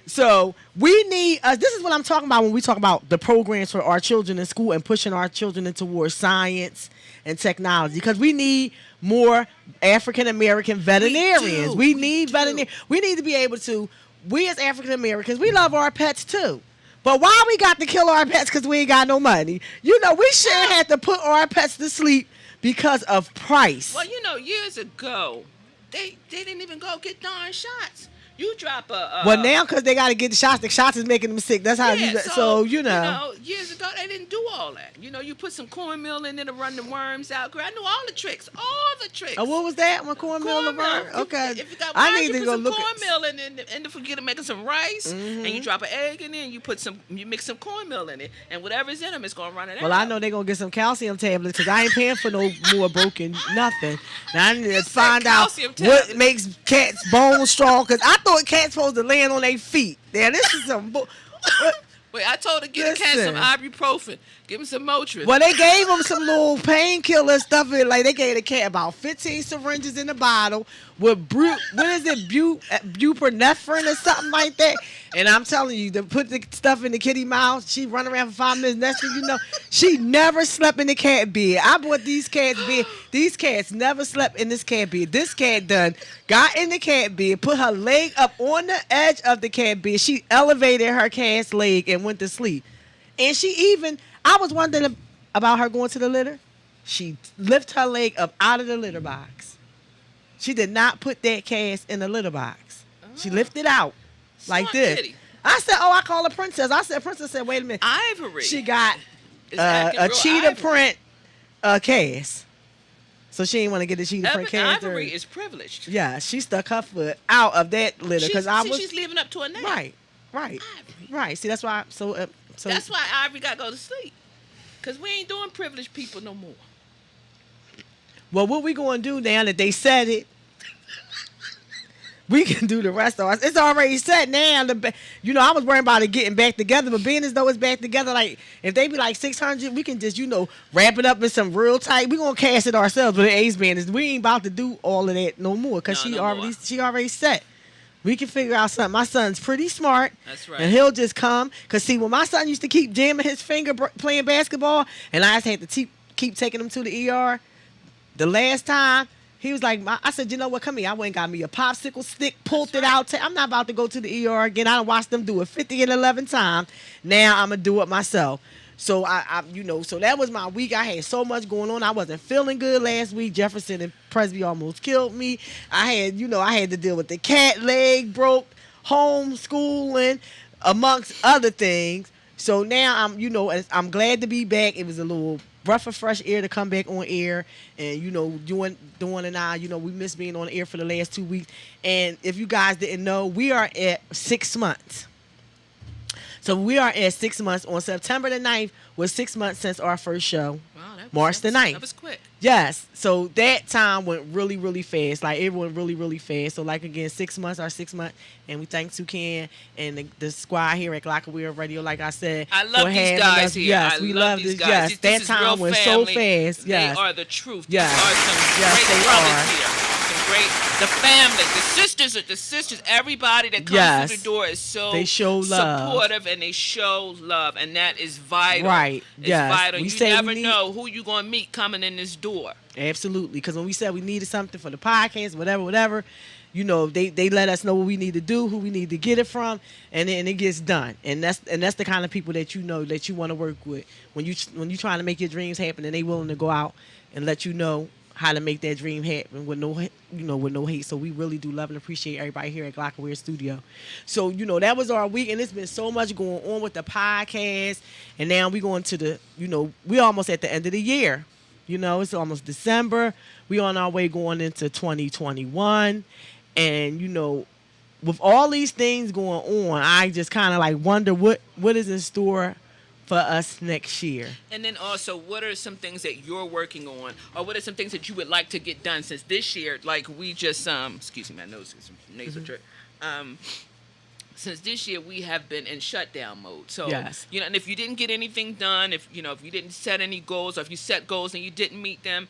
So we need, this is what I'm talking about when we talk about the programs for our children in school and pushing our children towards science and technology, because we need more African American veterinarians. We need veterinarians. We need to be able to, we as African Americans, we love our pets too. But why we got to kill our pets because we ain't got no money? We should have to put our pets to sleep because of price. Well, years ago, they didn't even go get darn shots. You drop a... well, now because they got to get the shots is making them sick. That's how so years ago, they didn't do all that. You put some cornmeal in there to run the worms out. Girl, I knew all the tricks. What was that? Cornmeal to worm? Okay. If you got worms, I need to go look cornmeal and don't forget to make some rice, and you drop an egg in there, and you mix some cornmeal in it, and whatever's in them, it's going to run it out. Well, I know they're going to get some calcium tablets because I ain't paying for no more broken nothing. Now I need to find out what makes cats' bones strong, because I thought cats supposed to land on their feet. Now, this is some... Wait, I told her to get a cat some ibuprofen. Give him some Motrin. Well, they gave him some little painkiller stuff. Like, they gave the cat about 15 syringes in the bottle with buprenorphine or something like that. And I'm telling you, to put the stuff in the kitty mouth, she run around for 5 minutes. Next thing you know, she never slept in the cat bed. I bought these cats bed. These cats never slept in this cat bed. This cat got in the cat bed, put her leg up on the edge of the cat bed. She elevated her cat's leg and went to sleep. And I was wondering about her going to the litter. She lifted her leg up out of the litter box. She did not put that cat in the litter box. She lifted out like this. Kitty. I said, oh, I call her Princess. I said, Princess said, wait a minute. Ivory. She got It's acting a real cheetah ivory. print cast. So she didn't want to get the cheetah print cast. Ivory is privileged. Yeah, she stuck her foot out of that litter because She's living up to her name. right. Ivory. Right. See, that's why. So That's why Ivory got to go to sleep. Because we ain't doing privileged people no more. Well, what we going to do now that they said it, we can do the rest of us. It's already set now. I was worrying about it getting back together, but being as though it's back together, like, if they be like 600, we can just, wrap it up in some real tight. We going to cast it ourselves, but the Ace Band is, we ain't about to do all of that no more because she already set. We can figure out something. My son's pretty smart. That's right. And he'll just come. Because, see, when my son used to keep jamming his finger playing basketball, and I just had to keep taking him to the ER, the last time, he was like, I said, you know what, come here. I went and got me a popsicle stick, pulled it out. I'm not about to go to the ER again. I done watched them do it 50 and 11 times. Now I'm going to do it myself. So, so that was my week. I had so much going on. I wasn't feeling good last week. Jefferson and Presby almost killed me. I had to deal with the cat leg broke, homeschooling, amongst other things. So now I'm glad to be back. It was a little breath of fresh air to come back on air, and Dawn and I, we missed being on the air for the last 2 weeks. And if you guys didn't know, we are at 6 months. So we are at 6 months. On September the 9th was 6 months since our first show. Wow, March the 9th. That was quick. Yes. So that time went really, really fast. Like, it went really, really fast. So, like, again, 6 months, our 6 months. And we thank Toucan and the squad here at Glockenwheel Radio, like I said. I love these guys here. Yes, we love these guys. Yes, this is that time real went family. so fast. Yes. They are the truth. Yes. These are some Yes, great they brothers are. here. Some great, the family, the sisters, everybody that comes Yes. through the door is so They show love. supportive, and they show love, and that is vital. Right. It's Yes. vital. We You say we never need- know who you're going to meet coming in this door. Absolutely. Because when we said we needed something for the podcast, whatever, they let us know what we need to do, who we need to get it from, and then it gets done. And that's the kind of people that that you want to work with when you trying to make your dreams happen, and they willing to go out and let you know how to make that dream happen with no hate. So we really do love and appreciate everybody here at Glockenware Studio. So that was our week, and it's been so much going on with the podcast, and now we going to we almost at the end of the year. It's almost December. We on our way going into 2021. And, with all these things going on, I just kind of like wonder what is in store for us next year. And then also, what are some things that you're working on, or what are some things that you would like to get done since this year, like we just, excuse me, my nose is some nasal drip. Since this year we have been in shutdown mode. So, yes. And if you didn't get anything done, if you didn't set any goals, or if you set goals and you didn't meet them,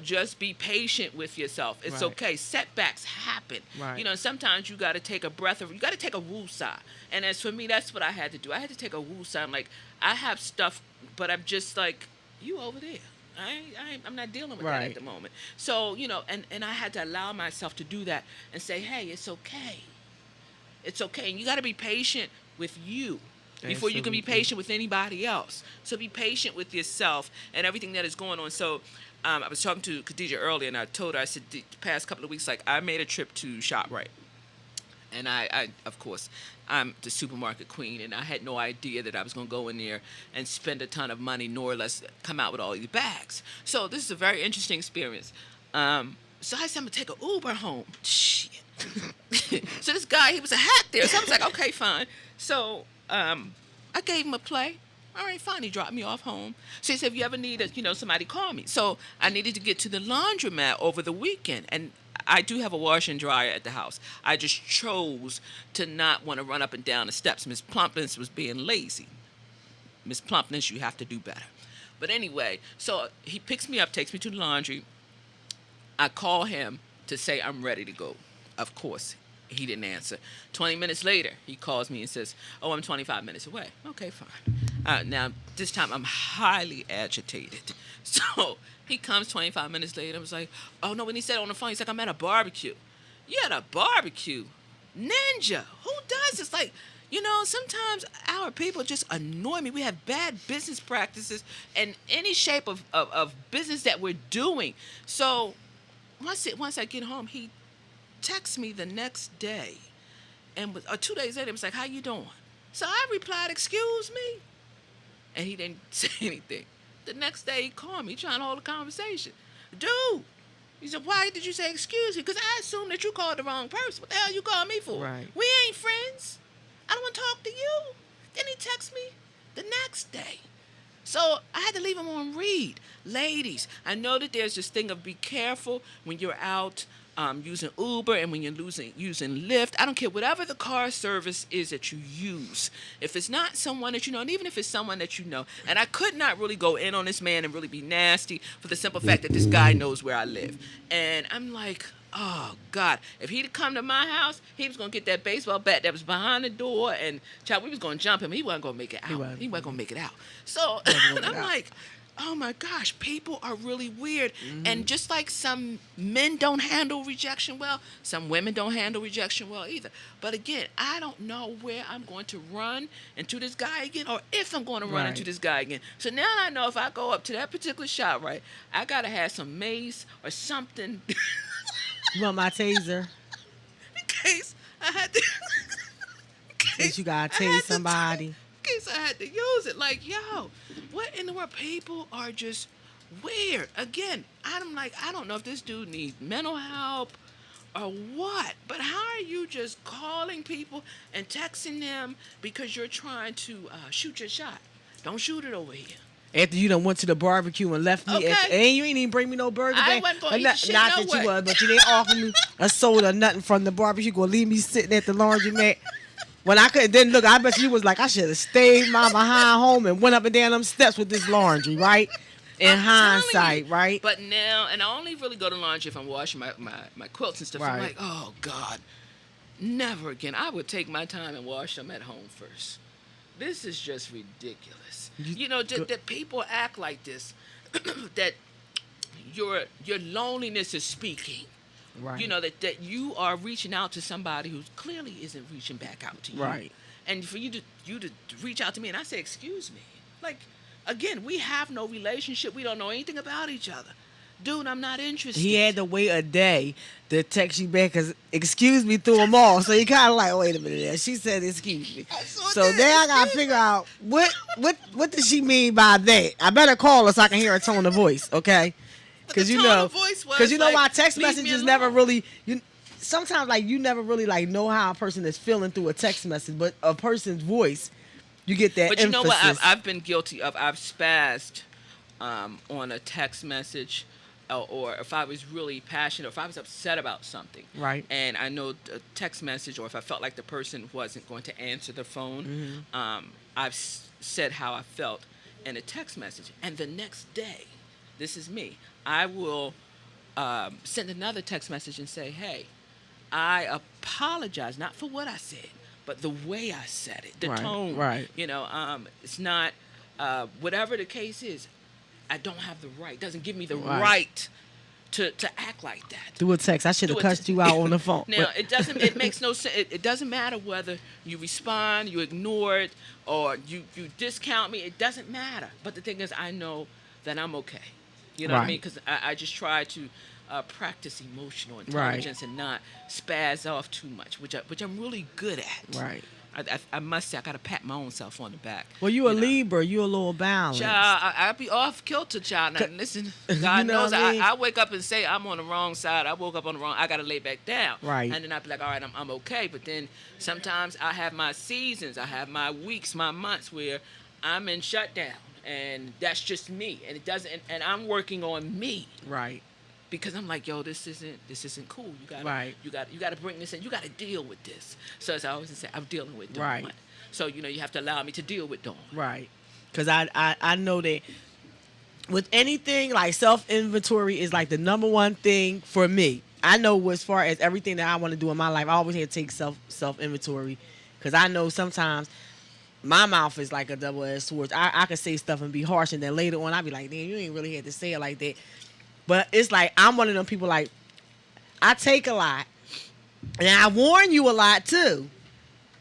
just be patient with yourself. It's Right. okay. Setbacks happen. Right. Sometimes you got to take a breath you got to take a woo-sigh. And as for me, that's what I had to do. I had to take a woo-sigh. I'm like, I have stuff, but I'm just like, you over there. I'm not dealing with that Right. at the moment. So, and I had to allow myself to do that and say, hey, it's okay. It's okay. And you got to be patient with you before you can be Absolutely. patient with anybody else. So be patient with yourself and everything that is going on. So I was talking to Khadijah earlier, and I told her, I said, the past couple of weeks, like, I made a trip to ShopRite. And I of course, I'm the supermarket queen, and I had no idea that I was going to go in there and spend a ton of money, nor less come out with all these bags. So this is a very interesting experience. So I said, I'm going to take an Uber home. Shit. So this guy, he was a hack there. So I was like, okay, fine. So I gave him a play. All right, fine. He dropped me off home. So he said, if you ever need somebody, call me. So I needed to get to the laundromat over the weekend. And I do have a washer and dryer at the house. I just chose to not want to run up and down the steps. Miss Plumpness was being lazy. Miss Plumpness, you have to do better. But anyway, so he picks me up, takes me to the laundry. I call him to say I'm ready to go. Of course, he didn't answer. 20 minutes later, he calls me and says, oh, I'm 25 minutes away. Okay, fine. Now, this time I'm highly agitated. So he comes 25 minutes later. I was like, oh, no, when he said on the phone, he's like, I'm at a barbecue. You at a barbecue? Ninja, who does this? Like, sometimes our people just annoy me. We have bad business practices and any shape of business that we're doing. So once I get home, he texts me the next day, and 2 days later, he was like, how you doing? So I replied, excuse me. And he didn't say anything. The next day he called me trying to hold a conversation. Dude, he said, why did you say excuse me? Because I assumed that you called the wrong person. What the hell you called me for? Right. We ain't friends. I don't want to talk to you. Then he texted me the next day. So I had to leave him on read. Ladies, I know that there's this thing of be careful when you're out using Uber and when you're using Lyft. I don't care, whatever the car service is that you use. If it's not someone that you know, and even if it's someone that you know, and I could not really go in on this man and really be nasty for the simple fact that this guy knows where I live. And I'm like, oh, God, if he'd come to my house, he was going to get that baseball bat that was behind the door, and child, we was going to jump him. He wasn't going to make it out. He wasn't going to make it out. So I'm like, oh, my gosh, people are really weird. Mm-hmm. And just like some men don't handle rejection well, some women don't handle rejection well either. But again, I don't know where I'm going to run into this guy again or if I'm going to run into this guy again. So now I know if I go up to that particular shop, right, I got to have some mace or something. You want my taser? In case I had to. In case you got to tase somebody. In case I had to use it. Like, yo, what in the world? People are just weird. Again, I'm like, I don't know if this dude needs mental help or what. But how are you just calling people and texting them because you're trying to shoot your shot? Don't shoot it over here. After you done went to the barbecue and left me, and you ain't even bring me no burger. I wasn't going to eat shit not no that way. you was, but you didn't offer me a soda or nothing from the barbecue. You gonna leave me sitting at the laundromat when I couldn't. Then look, I bet you was like, I should have stayed my behind home and went up and down them steps with this laundry, right? In hindsight, right? But now, and I only really go to laundry if I'm washing my quilts and stuff. Right. I'm like, oh God, never again. I would take my time and wash them at home first. This is just ridiculous. You know, that people act like this, that your loneliness is speaking. Right. You know, that you are reaching out to somebody who clearly isn't reaching back out to you. Right. And for you to reach out to me and I say, excuse me. Like, again, we have no relationship. We don't know anything about each other. Dude, I'm not interested. He had to wait a day to text you back because excuse me threw him off. So he kind of like, wait a minute there. She said excuse me. So now I got to figure out what does she mean by that? I better call her so I can hear her tone of voice, okay? Because you know why text messages never really sometimes like you never really like know how a person is feeling through a text message, but a person's voice, you get that. But you emphasis. Know what I've been guilty of? I've spazzed on a text message. Or if I was really passionate, or if I was upset about something, right? And I know a text message, or if I felt like the person wasn't going to answer the phone, I've said how I felt in a text message, and the next day, this is me, I will send another text message and say, hey, I apologize, not for what I said, but the way I said it, the tone, right? You know, it's not whatever the case is. I don't have the right. It doesn't give me the right to act like that. Do a text. I should have cussed you out on the phone. Now, it makes no sense. It doesn't matter whether you respond, you ignore it, or you discount me. It doesn't matter. But the thing is, I know that I'm okay. You know what I mean? Because I just try to practice emotional intelligence and not spaz off too much, which I'm really good at. Right. I must say, I got to pat my own self on the back. Well, you a Libra. You a little balanced. Child, I be off kilter, child. Now, listen, God knows I wake up and say I'm on the wrong side. I woke up on the wrong. I got to lay back down. Right. And then I be like, all right, I'm okay. But then sometimes I have my seasons. I have my weeks, my months where I'm in shutdown. And that's just me. And it doesn't. And I'm working on me. Right. Because I'm like, yo, this isn't cool. You gotta bring this in. You gotta deal with this. So as I always say, I'm dealing with Dawn. Right. So you have to allow me to deal with Dawn. Right. Because I know that with anything like self-inventory is like the number one thing for me. I know as far as everything that I want to do in my life, I always have to take self-inventory because I know sometimes my mouth is like a double-edged sword. I can say stuff and be harsh, and then later on I be like, damn, you ain't really had to say it like that. But it's like I'm one of them people like I take a lot and I warn you a lot too.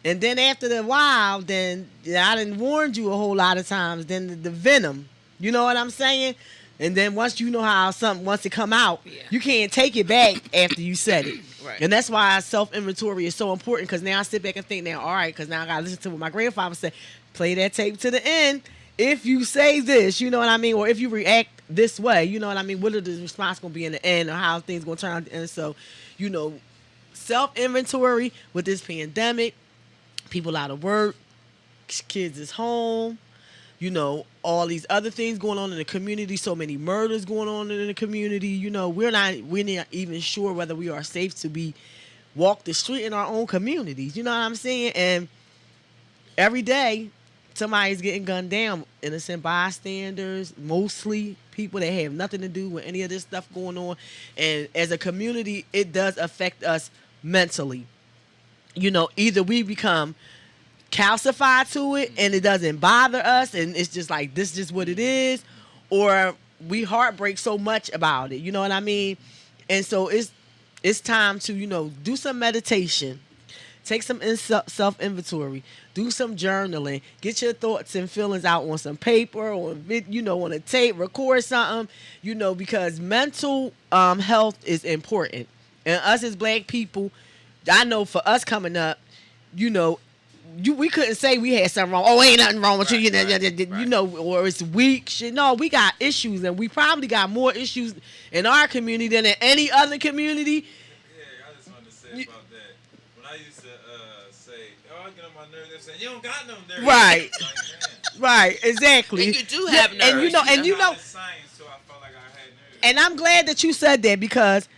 And then after the while, then I done warned you a whole lot of times. Then the venom, you know what I'm saying? And then once you know how something, once it come out, Yeah. you can't take it back after you said it. Right. And that's why self-inventory is so important, because now I sit back and think now, all right, because now I got to listen to what my grandfather said. Play that tape to the end. If you say this, you know what I mean? Or if you react this way, you know what I mean? What are the response going to be in the end, or how things going to turn out? And so, you know, self-inventory with this pandemic, people out of work, kids is home, you know, all these other things going on in the community, so many murders going on in the community, you know, we're not even sure whether we are safe to be walk the street in our own communities, you know what I'm saying? And every day somebody's getting gunned down, innocent bystanders, mostly people that have nothing to do with any of this stuff going on. And as a community, it does affect us mentally. You know, either we become calcified to it and it doesn't bother us and it's just like, this is just what it is, or we heartbreak so much about it, you know what I mean? And so it's time to, you know, do some meditation, take some self-inventory, do some journaling, get your thoughts and feelings out on some paper or, you know, on a tape, record something, you know, because mental health is important. And us as Black people, I know for us coming up, you know, we couldn't say we had something wrong. Oh, ain't nothing wrong with you, you know, or it's weak shit. No, we got issues, and we probably got more issues in our community than in any other community. Yeah, I just wanted to say about that. When I used to say, "Oh, I get on my nerves," they say, "You don't got no nerves." Right. Like, man. Right, exactly. And you do have nerves. And you know, I got science, so I felt like I had nerves. and I'm glad that you said that, because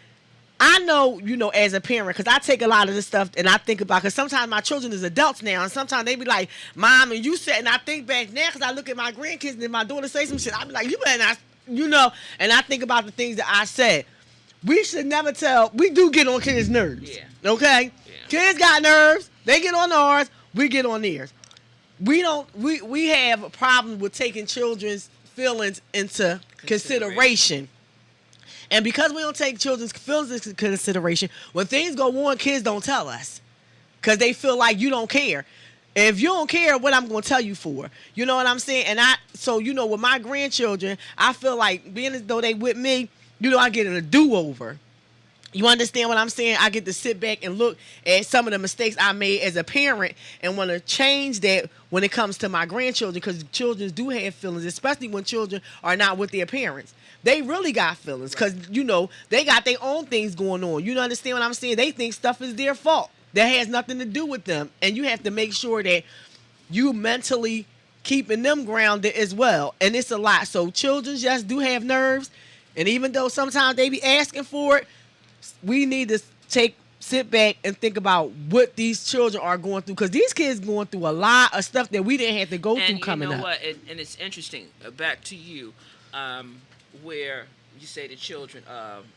I know, you know, as a parent, because I take a lot of this stuff and I think about, because sometimes my children is adults now, and sometimes they be like, Mom, and you said, and I think back now, because I look at my grandkids and then my daughter say some shit, I be like, you better not, you know, and I think about the things that I said. We should never tell, we do get on kids' nerves, okay? Yeah. Kids got nerves, they get on ours, we get on theirs. We have a problem with taking children's feelings into consideration. And because we don't take children's feelings into consideration, when things go on, kids don't tell us, because they feel like you don't care. If you don't care, what I'm going to tell you for? You know what I'm saying? And so, you know, with my grandchildren, I feel like being as though they with me, you know, I get a do-over. You understand what I'm saying? I get to sit back and look at some of the mistakes I made as a parent and want to change that when it comes to my grandchildren, because children do have feelings, especially when children are not with their parents. They really got feelings because, you know, they got their own things going on. You understand what I'm saying? They think stuff is their fault. That has nothing to do with them. And you have to make sure that you mentally keeping them grounded as well. And it's a lot. So children just do have nerves. And even though sometimes they be asking for it, we need to sit back and think about what these children are going through, because these kids going through a lot of stuff that we didn't have to go through coming up. And you know what? And it's interesting. Back to you, where you say to children,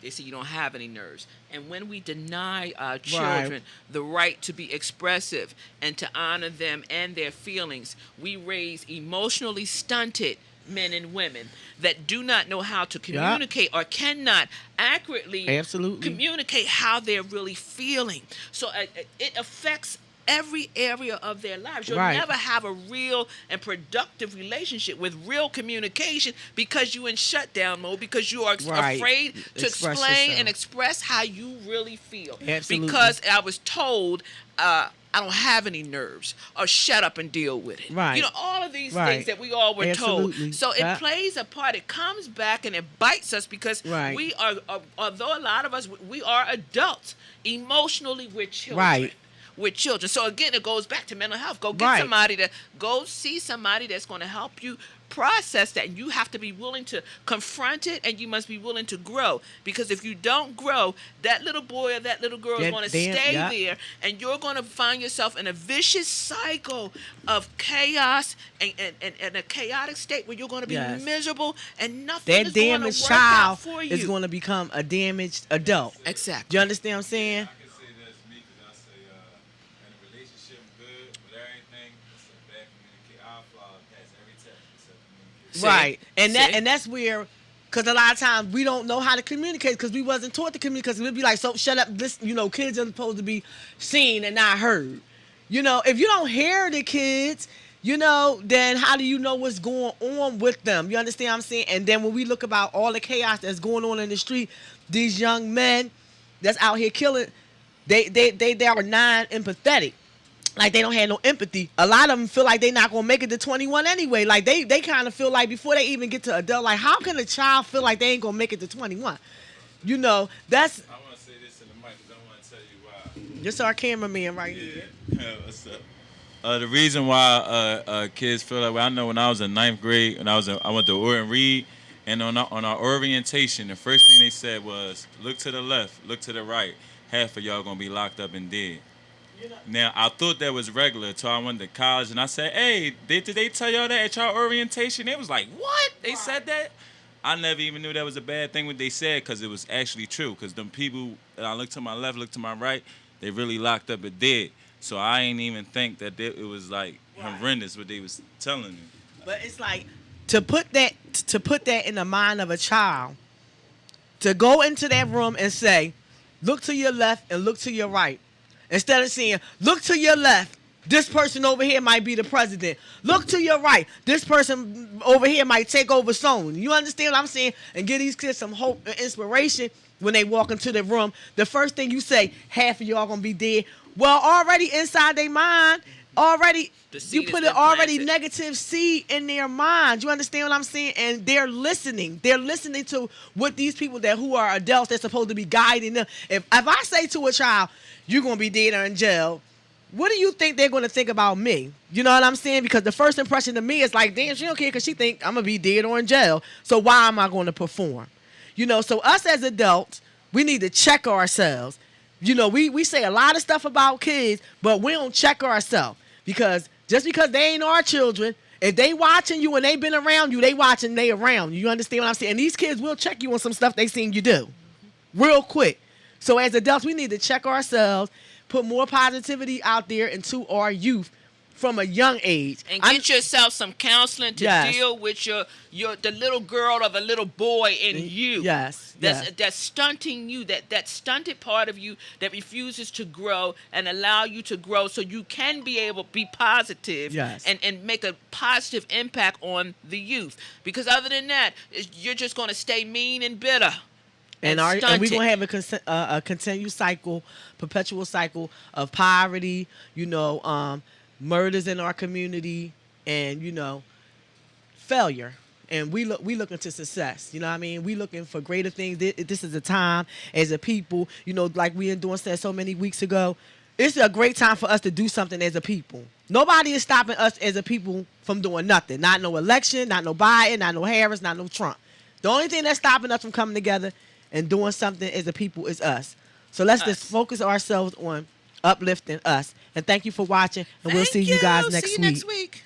they say you don't have any nerves. And when we deny our children the right to be expressive and to honor them and their feelings, we raise emotionally stunted men and women that do not know how to communicate or cannot accurately communicate how they're really feeling. So it affects every area of their lives. You'll never have a real and productive relationship with real communication because you're in shutdown mode, because you are afraid to explain and express how you really feel. Absolutely. Because I was told I don't have any nerves, or shut up and deal with it. Right. You know, all of these things that we all were told. So it plays a part. It comes back and it bites us because we are, although a lot of us, we are adults. Emotionally, we're children. Right. With children. So again, it goes back to mental health. Go get somebody go see somebody that's going to help you process that. And you have to be willing to confront it, and you must be willing to grow. Because if you don't grow, that little boy or that little girl is going to stay there, and you're going to find yourself in a vicious cycle of chaos and a chaotic state where you're going to be miserable and nothing is going to work out for you. Is going to become a damaged adult. Exactly. Do you understand what I'm saying? Right, and that's where, because a lot of times we don't know how to communicate because we wasn't taught to communicate. Because we'd be like, so shut up, listen. You know, kids are supposed to be seen and not heard. You know, if you don't hear the kids, then how do you know what's going on with them? You understand what I'm saying? And then when we look about all the chaos that's going on in the street, these young men that's out here killing, they are non-empathetic. Like, they don't have no empathy. A lot of them feel like they're not going to make it to 21 anyway. Like, they kind of feel like before they even get to adult, like, how can a child feel like they ain't going to make it to 21? That's... I want to say this in the mic because I want to tell you why. Just our cameraman right here. Yeah, what's up? The reason why kids feel that way, I know when I was in 9th grade, and I went to Orton Reed, and on our orientation, the first thing they said was, look to the left, look to the right. Half of y'all going to be locked up and dead. Now, I thought that was regular until I went to college, and I said, hey, did they tell y'all that at y'all orientation? They was like, what? They said that? I never even knew that was a bad thing what they said because it was actually true. Because them people, and I looked to my left, looked to my right, they really locked up and dead. So I ain't even think that it was like horrendous what they was telling me. But it's like, to put that in the mind of a child, to go into that room and say, look to your left and look to your right. Instead of saying, look to your left, this person over here might be the president. Look to your right, this person over here might take over soon. You understand what I'm saying? And give these kids some hope and inspiration when they walk into the room. The first thing you say, half of y'all gonna be dead. Well, already inside their mind, you put an already negative seed in their mind. You understand what I'm saying? And they're listening. They're listening to what these people who are adults, they're supposed to be guiding them. If I say to a child, you're going to be dead or in jail, what do you think they're going to think about me? You know what I'm saying? Because the first impression to me is like, damn, she don't care because she think I'm going to be dead or in jail. So why am I going to perform? So us as adults, we need to check ourselves. We say a lot of stuff about kids, but we don't check ourselves. Because just because they ain't our children, if they watching you and they been around you, they watching, they around you. You understand what I'm saying? And these kids will check you on some stuff they seen you do real quick. So as adults, we need to check ourselves, put more positivity out there into our youth from a young age. And get yourself some counseling to deal with the little girl or the little boy in you. That's stunting you, that stunted part of you that refuses to grow and allow you to grow so you can be able to be positive and make a positive impact on the youth. Because other than that, you're just going to stay mean and bitter. And we're going to have a continued cycle, perpetual cycle of poverty, murders in our community, and, failure. And we looking to success. You know what I mean? We looking for greater things. This is a time as a people, like we and said so many weeks ago, it's a great time for us to do something as a people. Nobody is stopping us as a people from doing nothing. Not no election, not no Biden, not no Harris, not no Trump. The only thing that's stopping us from coming together and doing something as a people is us. So let's just focus ourselves on uplifting us. And thank you for watching. And we'll see you guys next week.